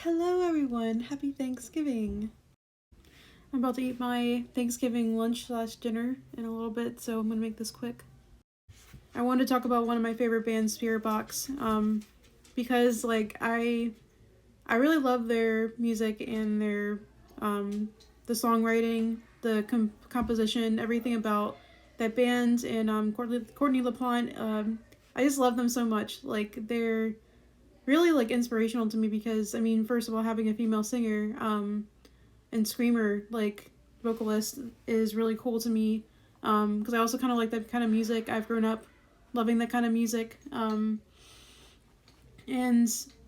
Hello everyone, happy Thanksgiving. I'm about to eat my Thanksgiving lunch / dinner in a little bit, so I'm gonna make this quick. I wanted to talk about one of my favorite bands, Spiritbox, because I really love their music and their the songwriting, the composition, everything about that band, and Courtney LaPlante. I just love them so much. Like they're really like inspirational to me because I mean, first of all, having a female singer and screamer like vocalist is really cool to me because I also kind of like that kind of music. I've grown up loving that kind of music, and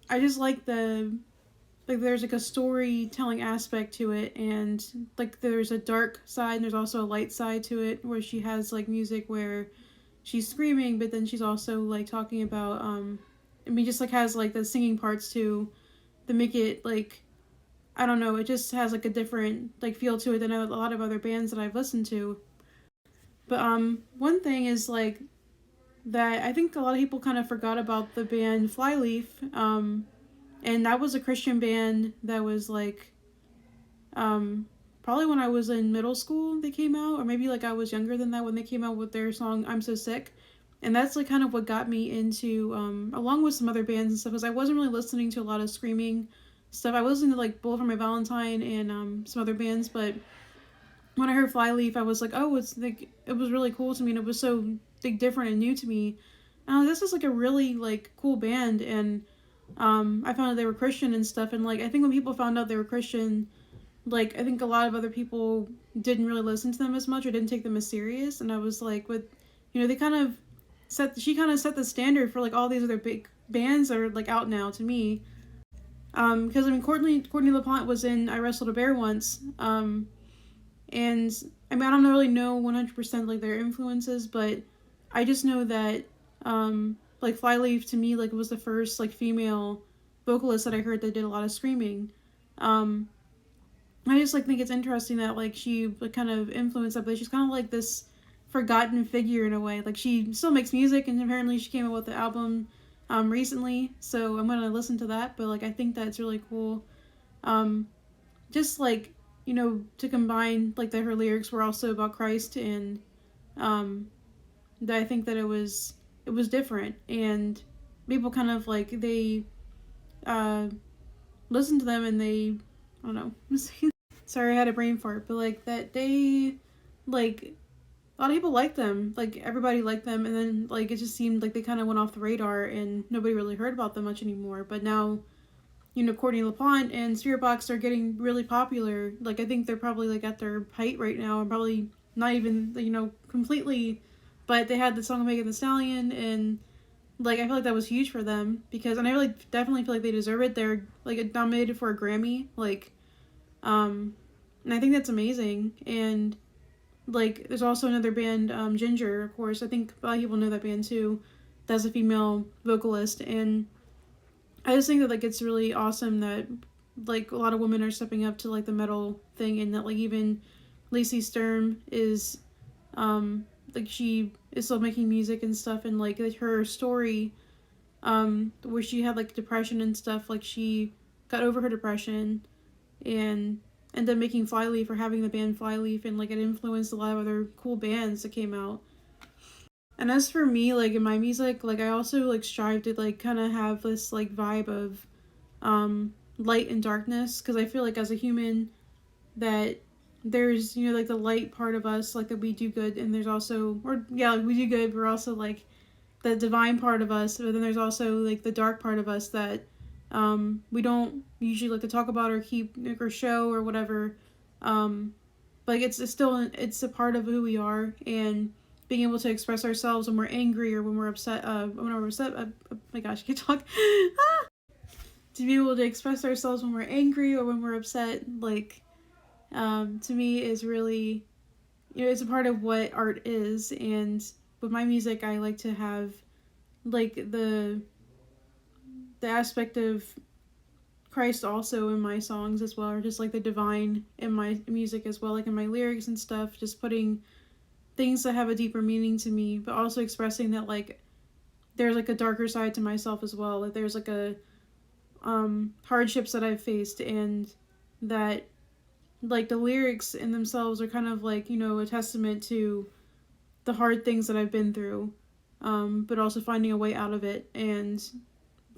I just like there's like a storytelling aspect to it, and like there's a dark side and there's also a light side to it where she has like music where she's screaming, but then she's also like talking about I mean, just like has like the singing parts too that make it like I don't know, it just has like a different like feel to it than a lot of other bands that I've listened to. But one thing is like that I think a lot of people kind of forgot about the band Flyleaf, and that was a Christian band that was like probably when I was in middle school they came out, or maybe like I was younger than that when they came out with their song I'm So Sick. And that's like kind of what got me into along with some other bands and stuff, because I wasn't really listening to a lot of screaming stuff. I listened to like Bullet for My Valentine and some other bands, but when I heard Flyleaf I was like, oh, it's like it was really cool to me, and it was so like different and new to me. This is like a really like cool band, and I found out they were Christian and stuff, and like I think when people found out they were Christian, like I think a lot of other people didn't really listen to them as much or didn't take them as serious. And I was like, with they kind of she kind of set the standard for like all these other big bands that are like out now to me. Because I mean Courtney LaPlante was in I Wrestled a Bear Once, and I mean I don't really know 100% like their influences, but I just know that like Flyleaf to me like was the first like female vocalist that I heard that did a lot of screaming. I just like think it's interesting that like she like kind of influenced that, but she's kind of like this forgotten figure in a way. Like she still makes music, and apparently she came out with the album recently, so I'm gonna listen to that. But like I think that's really cool. Just like to combine like that her lyrics were also about Christ, and that I think that it was different, and people kind of like they listen to them and they I don't know. Sorry, I had a brain fart, but like that they like a lot of people like them, like everybody liked them, and then like it just seemed like they kind of went off the radar and nobody really heard about them much anymore. But now Courtney LaPlante and Spiritbox are getting really popular. Like I think they're probably like at their height right now, and probably not even completely, but they had the song Megan Thee Stallion, and like I feel like that was huge for them, because and I really definitely feel like they deserve it. They're like nominated for a Grammy, like and I think that's amazing. And like there's also another band, Ginger, of course. I think a lot of people know that band too. That's a female vocalist, and I just think that like it's really awesome that like a lot of women are stepping up to like the metal thing, and that like even Lacey Sturm is like she is still making music and stuff, and like her story where she had like depression and stuff, like she got over her depression and ended up making Flyleaf or having the band Flyleaf, and like it influenced a lot of other cool bands that came out. And as for me, like in my music, like I also like strive to like kind of have this like vibe of light and darkness, because I feel like as a human that there's like the light part of us, like that we do good, and there's also like, we do good, but we're also like the divine part of us, but then there's also like the dark part of us that we don't usually like to talk about or keep or show or whatever. Like it's still it's a part of who we are, and being able to express ourselves when we're angry or when we're upset. Oh my gosh, I can't talk. To be able to express ourselves when we're angry or when we're upset, like to me is really it's a part of what art is. And with my music, I like to have like the aspect of Christ also in my songs as well, or just like the divine in my music as well, like in my lyrics and stuff, just putting things that have a deeper meaning to me, but also expressing that like there's like a darker side to myself as well. Like there's like a hardships that I've faced, and that like the lyrics in themselves are kind of like, you know, a testament to the hard things that I've been through, but also finding a way out of it and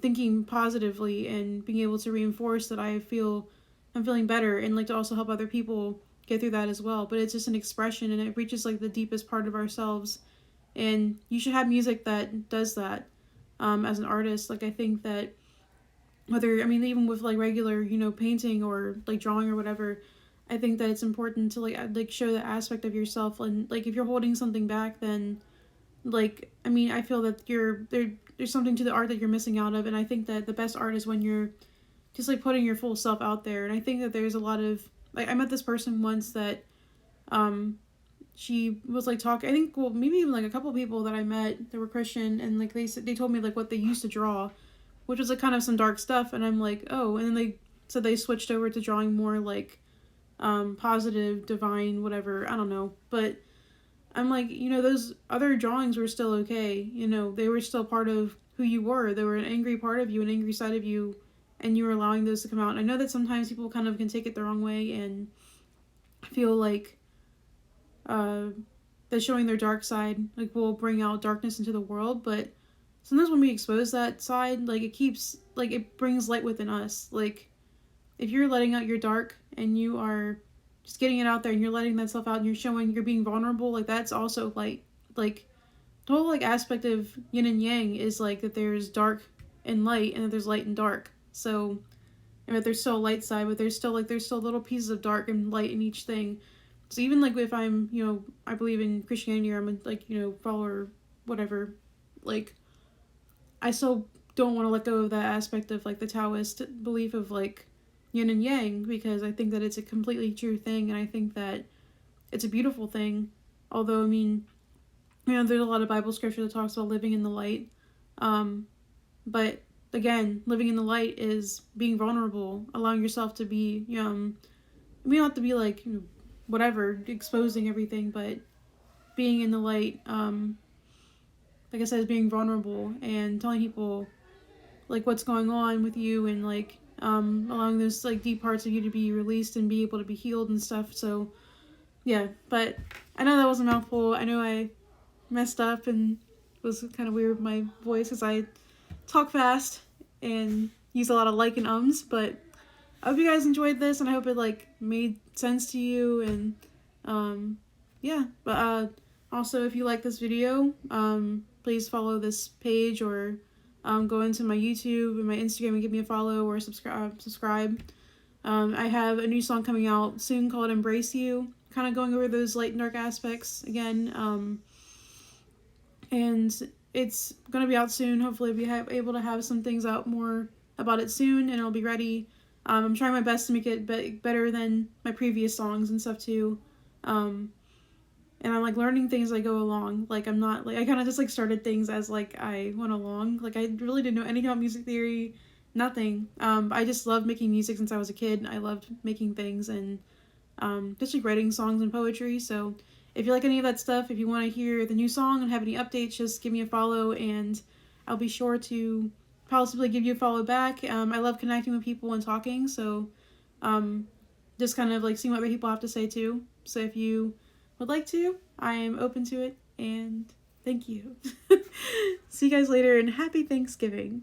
thinking positively and being able to reinforce that I'm feeling better, and like to also help other people get through that as well. But it's just an expression, and it reaches like the deepest part of ourselves, and you should have music that does that. As an artist, like I think that whether, I mean, even with like regular, you know, painting or like drawing or whatever, I think that it's important to like show that aspect of yourself. And like if you're holding something back, then like, I mean, I feel that there's something to the art that you're missing out of. And I think that the best art is when you're just like putting your full self out there. And I think that there's a lot of, like, I met this person once that she was like talking, I think, well, maybe even like a couple people that I met that were Christian, and like they told me like what they used to draw, which was like kind of some dark stuff. And I'm like, oh. And then they said they switched over to drawing more like positive, divine, whatever, I don't know. But I'm like, you know, those other drawings were still okay. You know, they were still part of who you were. They were an angry part of you, an angry side of you, and you were allowing those to come out. And I know that sometimes people kind of can take it the wrong way and feel like that showing their dark side like will bring out darkness into the world. But sometimes when we expose that side, like it brings light within us. Like if you're letting out your dark and you are just getting it out there and you're letting that stuff out and you're being vulnerable, like that's also light. Like the whole like aspect of yin and yang is like that there's dark and light, and that there's light and dark. So, and that there's still a light side, but there's still little pieces of dark and light in each thing. So even like if I'm, you know, I believe in Christianity, or I'm a, like, you know, follower, whatever, like I still don't want to let go of that aspect of like the Taoist belief of like yin and yang, because I think that it's a completely true thing, and I think that it's a beautiful thing. Although, I mean, you know, there's a lot of Bible scripture that talks about living in the light. But again, living in the light is being vulnerable, allowing yourself to be, I mean, you don't have to be like, you know, whatever, exposing everything, but being in the light, like I said, is being vulnerable and telling people like what's going on with you, and like allowing those like deep parts of you to be released and be able to be healed and stuff. So yeah, but I know that was a mouthful. I know I messed up and was kind of weird with my voice because I talk fast and use a lot of like and ums, but I hope you guys enjoyed this, and I hope it like made sense to you. And yeah, but also if you like this video, please follow this page, or go into my YouTube and my Instagram and give me a follow, or subscribe. I have a new song coming out soon called Embrace You, kind of going over those light and dark aspects again. And it's going to be out soon. Hopefully I'll be able to have some things out more about it soon, and it'll be ready. I'm trying my best to make it better than my previous songs and stuff too. And I'm like learning things as I go along. Like I'm not like, I kind of just like started things as like I went along. Like I really didn't know anything about music theory, nothing. I just loved making music since I was a kid. I loved making things and just like writing songs and poetry. So if you like any of that stuff, if you want to hear the new song and have any updates, just give me a follow, and I'll be sure to possibly give you a follow back. I love connecting with people and talking, so just kind of like seeing what other people have to say too. So if you would like to, I am open to it, and thank you. See you guys later, and happy Thanksgiving.